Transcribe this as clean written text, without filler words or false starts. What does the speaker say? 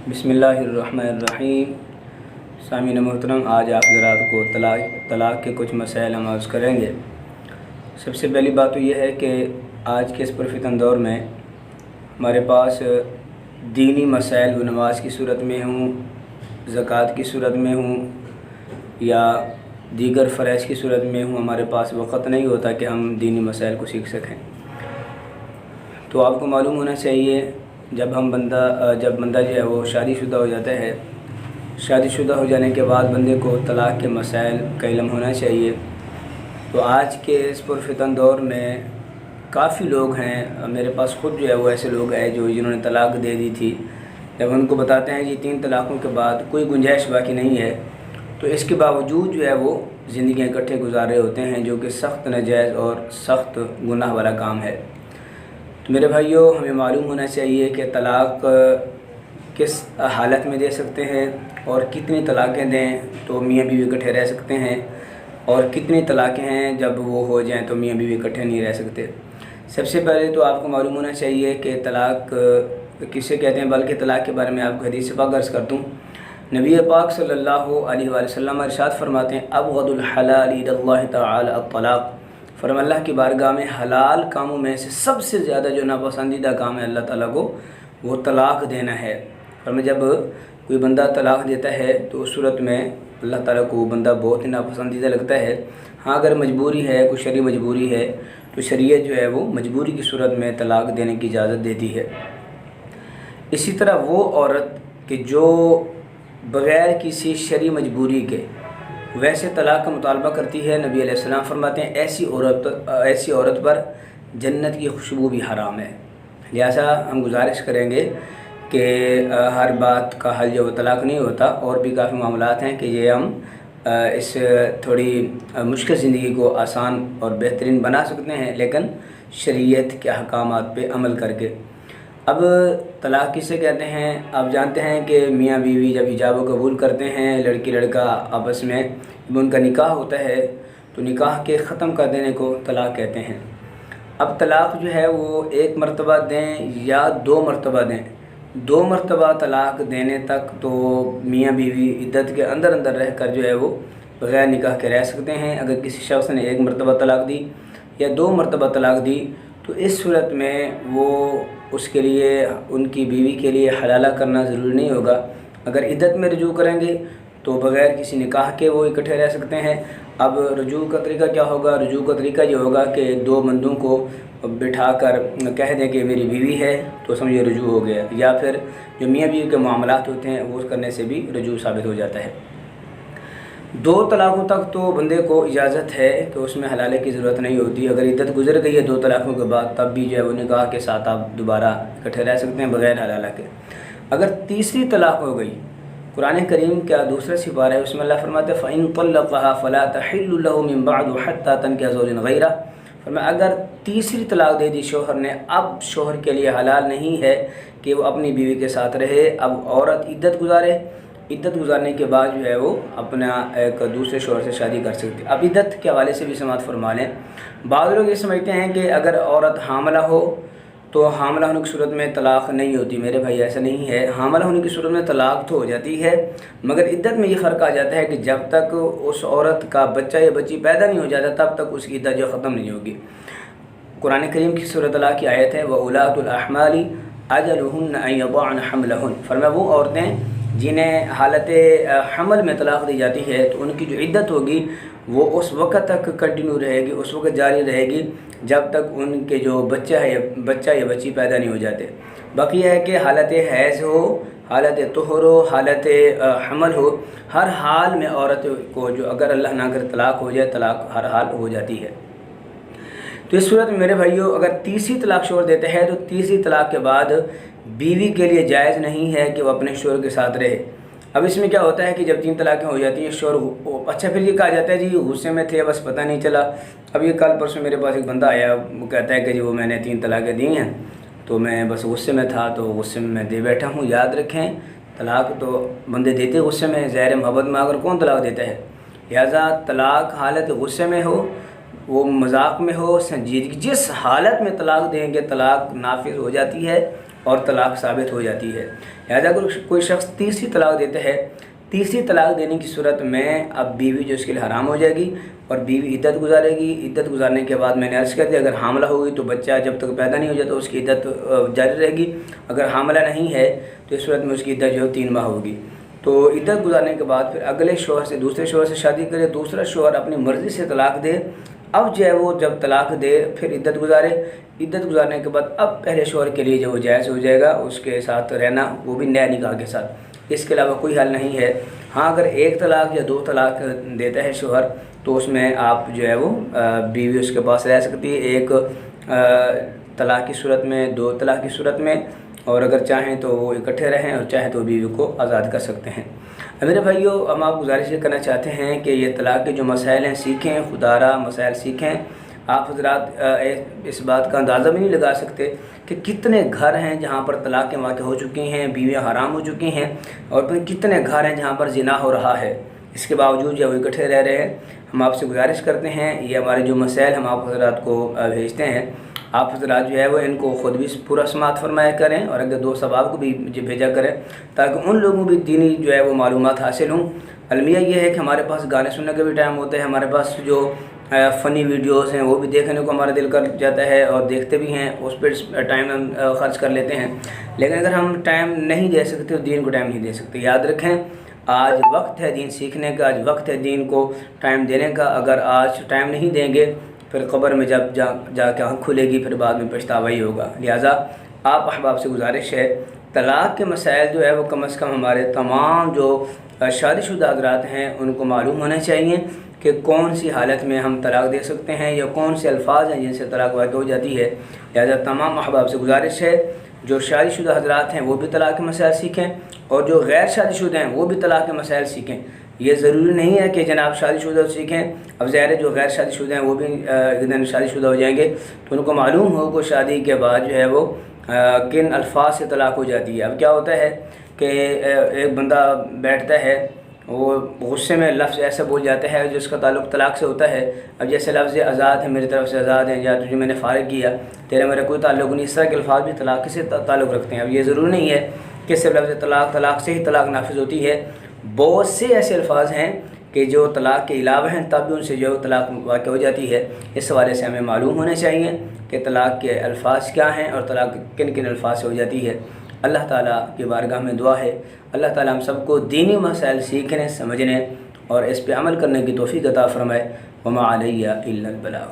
بسم اللہ الرحمن الرحیم۔ سامعین محترم، آج آپ حضرات کو طلاق کے کچھ مسائل ہم عرض کریں گے۔ سب سے پہلی بات تو یہ ہے کہ آج کے اس پرفتن دور میں ہمارے پاس دینی مسائل و نماز کی صورت میں ہوں، زکوٰۃ کی صورت میں ہوں یا دیگر فرائض کی صورت میں ہوں، ہمارے پاس وقت نہیں ہوتا کہ ہم دینی مسائل کو سیکھ سکیں۔ تو آپ کو معلوم ہونا چاہیے جب بندہ جو ہے وہ شادی شدہ ہو جاتا ہے، شادی شدہ ہو جانے کے بعد بندے کو طلاق کے مسائل کا علم ہونا چاہیے۔ تو آج کے اس پرفتن دور میں کافی لوگ ہیں، میرے پاس خود جو ہے وہ ایسے لوگ ہیں جنہوں نے طلاق دے دی تھی، جب ان کو بتاتے ہیں 3 طلاقوں کے بعد کوئی گنجائش باقی نہیں ہے، تو اس کے باوجود جو ہے وہ زندگیاں اکٹھے گزار رہے ہوتے ہیں، جو کہ سخت ناجائز اور سخت گناہ والا کام ہے۔ میرے بھائیوں، ہمیں معلوم ہونا چاہیے کہ طلاق کس حالت میں دے سکتے ہیں اور کتنی طلاقیں دیں تو میاں بیوی اکٹھے رہ سکتے ہیں، اور کتنی طلاقیں ہیں جب وہ ہو جائیں تو میاں بیوی اکٹھے نہیں رہ سکتے۔ سب سے پہلے تو آپ کو معلوم ہونا چاہیے کہ طلاق کسے کہتے ہیں، بلکہ طلاق کے بارے میں آپ کو حدیث پاک عرض کر دوں۔ نبی پاک صلی اللہ علیہ وآلہ وسلم ارشاد فرماتے ہیں، ابغض الحلال الی اللہ تعالی الطلاق۔ فرمایا اللہ کی بارگاہ میں حلال کاموں میں سے سب سے زیادہ جو ناپسندیدہ کام ہے اللہ تعالیٰ کو، وہ طلاق دینا ہے۔ فرمایا جب کوئی بندہ طلاق دیتا ہے تو اس صورت میں اللہ تعالیٰ کو وہ بندہ بہت ہی ناپسندیدہ لگتا ہے۔ ہاں، اگر مجبوری ہے، کوئی شرعی مجبوری ہے، تو شریعت جو ہے وہ مجبوری کی صورت میں طلاق دینے کی اجازت دیتی ہے۔ اسی طرح وہ عورت کہ جو بغیر کسی شرعی مجبوری کے ویسے طلاق کا مطالبہ کرتی ہے، نبی علیہ السلام فرماتے ہیں ایسی عورت پر جنت کی خوشبو بھی حرام ہے۔ لہٰذا ہم گزارش کریں گے کہ ہر بات کا حل جو وہ طلاق نہیں ہوتا، اور بھی کافی معاملات ہیں کہ یہ ہم اس تھوڑی مشکل زندگی کو آسان اور بہترین بنا سکتے ہیں، لیکن شریعت کے احکامات پہ عمل کر کے۔ اب طلاق کسے کہتے ہیں؟ آپ جانتے ہیں کہ میاں بیوی جب ایجاب و قبول کرتے ہیں، لڑکی لڑکا آپس میں جب ان کا نکاح ہوتا ہے تو نکاح کے ختم کر دینے کو طلاق کہتے ہیں۔ اب طلاق جو ہے وہ 1 مرتبہ دیں یا 2 مرتبہ دیں، 2 مرتبہ طلاق دینے تک تو میاں بیوی عدت کے اندر رہ کر جو ہے وہ بغیر نکاح کے رہ سکتے ہیں۔ اگر کسی شخص نے 1 مرتبہ طلاق دی یا 2 مرتبہ طلاق دی تو اس صورت میں وہ اس کے لیے، ان کی بیوی کے لیے حلالہ کرنا ضروری نہیں ہوگا۔ اگر عدت میں رجوع کریں گے تو بغیر کسی نکاح کے وہ اکٹھے رہ سکتے ہیں۔ اب رجوع کا طریقہ کیا ہوگا؟ رجوع کا طریقہ یہ ہوگا کہ 2 بندوں کو بٹھا کر کہہ دیں کہ میری بیوی ہے تو سمجھے رجوع ہو گیا، یا پھر جو میاں بیوی کے معاملات ہوتے ہیں وہ کرنے سے بھی رجوع ثابت ہو جاتا ہے۔ 2 طلاقوں تک تو بندے کو اجازت ہے، تو اس میں حلالے کی ضرورت نہیں ہوتی۔ اگر عدت گزر گئی ہے 2 طلاقوں کے بعد، تب بھی جو ہے وہ نکاح کے ساتھ آپ دوبارہ اکٹھے رہ سکتے ہیں بغیر حلالہ کے۔ اگر تیسری طلاق ہو گئی، قرآن کریم کا دوسرا سپارہ ہے، اس میں اللہ فرماتے ہیں فَإِن طَلَّقَهَا فَلَا تَحِلُّ لَهُ مِن بَعْدُ حَتَّى تَنكِحَ زَوْجًا غَيْرَهُ۔ فرمایا اگر تیسری طلاق دے دی شوہر نے، اب شوہر کے لیے حلال نہیں ہے کہ وہ اپنی بیوی کے ساتھ رہے۔ اب عورت عدت گزارے، عدت گزارنے کے بعد جو ہے وہ اپنا ایک دوسرے شوہر سے شادی کر سکتی۔ اب عدت کے حوالے سے بھی سماعت فرما لیں۔ بعض لوگ یہ سمجھتے ہیں کہ اگر عورت حاملہ ہو تو حاملہ ہونے کی صورت میں طلاق نہیں ہوتی۔ میرے بھائی ایسا نہیں ہے، حاملہ ہونے کی صورت میں طلاق تو ہو جاتی ہے، مگر عدت میں یہ فرق آ جاتا ہے کہ جب تک اس عورت کا بچہ یا بچی پیدا نہیں ہو جاتا تب تک اس کی عدت جو ختم نہیں ہوگی۔ قرآن کریم کی سورۃ اللہ کی آیت ہے وَأُولَاتُ الْأَحْمَالِ أَجَلُهُنَّ أَن يَضَعْنَ حَمْلَهُنَّ۔ فرمایا وہ عورتیں جنہیں حالت حمل میں طلاق دی جاتی ہے تو ان کی جو عدت ہوگی وہ اس وقت تک کنٹینیو رہے گی، اس وقت جاری رہے گی جب تک ان کے جو بچہ یا بچی پیدا نہیں ہو جاتے۔ باقی یہ ہے کہ حالت حیض ہو، حالت طہر ہو، حالت حمل ہو، ہر حال میں عورت کو جو اگر اللہ نہ کرے طلاق ہو جائے، طلاق ہر حال ہو جاتی ہے۔ تو اس صورت میں میرے بھائیوں اگر تیسری طلاق شوہر دیتا ہے تو تیسری طلاق کے بعد بیوی کے لیے جائز نہیں ہے کہ وہ اپنے شوہر کے ساتھ رہے۔ اب اس میں کیا ہوتا ہے کہ جب 3 طلاقیں ہو جاتی ہیں، شوہر اچھا پھر یہ کہا جاتا ہے جی غصے میں تھے بس پتہ نہیں چلا۔ اب یہ کل پرسوں میرے پاس ایک بندہ آیا، وہ کہتا ہے کہ جی وہ میں نے 3 طلاقیں دی ہیں تو میں بس غصے میں تھا، تو غصے میں دے بیٹھا ہوں۔ یاد رکھیں طلاق تو بندے دیتے غصے میں، ظاہر محبت میں اگر کون طلاق دیتا ہے؟ لہٰذا طلاق حالت غصے میں ہو، وہ مذاق میں ہو، سنجیدگی، جس حالت میں طلاق دیں گے طلاق نافذ ہو جاتی ہے، اور طلاق ثابت ہو جاتی ہے۔ لہذا اگر کوئی شخص تیسری طلاق دیتا ہے، تیسری طلاق دینے کی صورت میں اب بیوی جو اس کے لیے حرام ہو جائے گی اور بیوی عدت گزارے گی۔ عدت گزارنے کے بعد میں نے عرض کر دیا اگر حاملہ ہوگی تو بچہ جب تک پیدا نہیں ہو جاتا اس کی عدت جاری رہے گی، اگر حاملہ نہیں ہے تو اس صورت میں اس کی عدت جو 3 ماہ ہوگی۔ تو عدت گزارنے کے بعد پھر اگلے شوہر سے دوسرے شوہر سے شادی کرے، دوسرا شوہر اپنی مرضی سے طلاق دے، اب جو ہے وہ جب طلاق دے پھر عدت گزارے، عدت گزارنے کے بعد اب پہلے شوہر کے لیے جو وہ جائز ہو جائے گا اس کے ساتھ رہنا، وہ بھی نیا نکاح کے ساتھ، اس کے علاوہ کوئی حل نہیں ہے۔ ہاں اگر 1 طلاق یا 2 طلاق دیتا ہے شوہر تو اس میں آپ جو ہے وہ بیوی اس کے پاس رہ سکتی ہے، 1 طلاق کی صورت میں، 2 طلاق کی صورت میں، اور اگر چاہیں تو وہ اکٹھے رہیں اور چاہیں تو بیوی کو آزاد کر سکتے ہیں۔ میرے بھائیوں، ہم آپ گزارش یہ کرنا چاہتے ہیں کہ یہ طلاق کے جو مسائل ہیں سیکھیں، خدا را مسائل سیکھیں۔ آپ حضرات اس بات کا اندازہ بھی نہیں لگا سکتے کہ کتنے گھر ہیں جہاں پر طلاقیں واقع ہو چکی ہیں، بیویاں حرام ہو چکی ہیں، اور پھر کتنے گھر ہیں جہاں پر زنا ہو رہا ہے، اس کے باوجود جو وہ اکٹھے رہ رہے ہیں۔ ہم آپ سے گزارش کرتے ہیں یہ ہمارے جو مسائل ہم آپ حضرات کو بھیجتے ہیں، آپ حضرات جو ہے وہ ان کو خود بھی پورا سماعت فرمایا کریں اور اگر دوست احباب کو بھی بھیجا کریں تاکہ ان لوگوں بھی دینی جو ہے وہ معلومات حاصل ہوں۔ المیہ یہ ہے کہ ہمارے پاس گانے سننے کا بھی ٹائم ہوتا ہے، ہمارے پاس جو فنی ویڈیوز ہیں وہ بھی دیکھنے کو ہمارا دل کر جاتا ہے اور دیکھتے بھی ہیں، اس پہ ٹائم ہم خرچ کر لیتے ہیں، لیکن اگر ہم ٹائم نہیں دے سکتے تو دین کو ٹائم نہیں دے سکتے۔ یاد رکھیں آج وقت ہے دین سیکھنے کا، آج وقت ہے دین کو ٹائم دینے کا۔ اگر آج ٹائم نہیں دیں گے پھر قبر میں جب جا کے آنکھ کھلے گی پھر بعد میں پچھتاوا ہی ہوگا۔ لہٰذا آپ احباب سے گزارش ہے طلاق کے مسائل جو ہے وہ کم از کم ہمارے تمام جو شادی شدہ حضرات ہیں ان کو معلوم ہونا چاہیے کہ کون سی حالت میں ہم طلاق دے سکتے ہیں یا کون سے الفاظ ہیں جن سے طلاق واقع ہو جاتی ہے۔ لہٰذا تمام احباب سے گزارش ہے جو شادی شدہ حضرات ہیں وہ بھی طلاق کے مسائل سیکھیں اور جو غیر شادی شدہ ہیں وہ بھی طلاق کے مسائل سیکھیں۔ یہ ضروری نہیں ہے کہ جناب شادی شدہ سیکھیں، اب ظاہر ہے جو غیر شادی شدہ ہیں وہ بھی ایک دن شادی شدہ ہو جائیں گے تو ان کو معلوم ہو کہ شادی کے بعد جو ہے وہ کن الفاظ سے طلاق ہو جاتی ہے۔ اب کیا ہوتا ہے کہ ایک بندہ بیٹھتا ہے وہ غصے میں لفظ ایسا بول جاتا ہے جس کا تعلق طلاق سے ہوتا ہے، اب جیسے لفظ آزاد ہے میری طرف سے آزاد ہیں یا تجھے میں نے فارغ کیا، تیرا میرا کوئی تعلق نہیں، اس طرح کے الفاظ بھی طلاق سے تعلق رکھتے ہیں۔ اب یہ ضروری نہیں ہے کہ صرف لفظ طلاق سے ہی طلاق نافذ ہوتی ہے، بہت سے ایسے الفاظ ہیں کہ جو طلاق کے علاوہ ہیں تب بھی ان سے جو طلاق واقع ہو جاتی ہے۔ اس حوالے سے ہمیں معلوم ہونا چاہیے کہ طلاق کے الفاظ کیا ہیں اور طلاق کن کن الفاظ سے ہو جاتی ہے۔ اللہ تعالیٰ کی بارگاہ میں دعا ہے اللہ تعالیٰ ہم سب کو دینی مسائل سیکھنے، سمجھنے اور اس پہ عمل کرنے کی توفیق عطا فرمائے۔ وما علیہ الا البلاغ۔